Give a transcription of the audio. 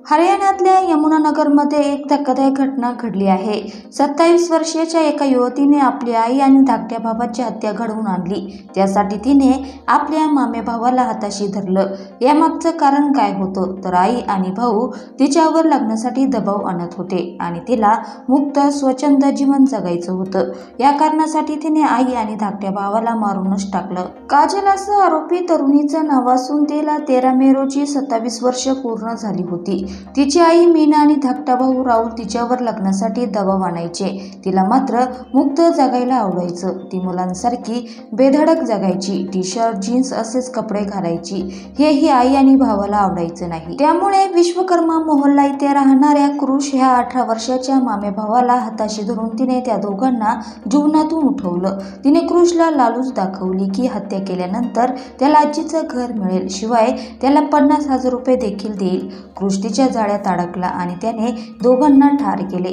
हरियाणातल्या यमुनानगरमध्ये एक धक्कादायक घटना घडली आहे। 27 वर्षीय एका युवतीने आपली आई आणि धाकट्या भावाची हत्या घडवून आणली। त्यासाठी तिने आपल्या मामे भावाला हाताशी धरलं। यामागचं कारण काय होतं तर आई आणि भाऊ तिच्यावर लग्नासाठी दबाव आणत होते आणि तिला मुक्त स्वच्छंद जीवन जगायचं होतं। या कारणासाठी तिने आई आणि धाकट्या भावाला मारूनच टाकलं। काजल असं आरोपी तरुणीचं नाव असून तिला 13 मे रोजी 27 वर्ष पूर्ण झाली होती। तिची आई मीना आणि धाकटा भाऊ राहुल तिच्यावर लग्नासाठी दबाव आणायचे। तिला मात्र मुक्त जगायला आवडायचं। ती मुलांसारखी बेधडक जगायची, टी शर्ट जीन्स असेच कपडे घालायची। हेही आई आणि भावाला आवडायचं नाही। त्यामुळे विश्वकर्मा मोहल्ला इथे राहणाऱ्या कृष ह्या 18 वर्षाच्या मामे भावाला हाताशी धरून तिने त्या दोघांना जीवनातून उठवलं। तिने कृषला लालूच दाखवली की हत्या केल्यानंतर त्याला आजीचं घर मिळेल, शिवाय त्याला 50,000 रुपये देखील देईल। कृष तिच्या जाळ्यात अडकला आणि त्याने दोघांना ठार केले।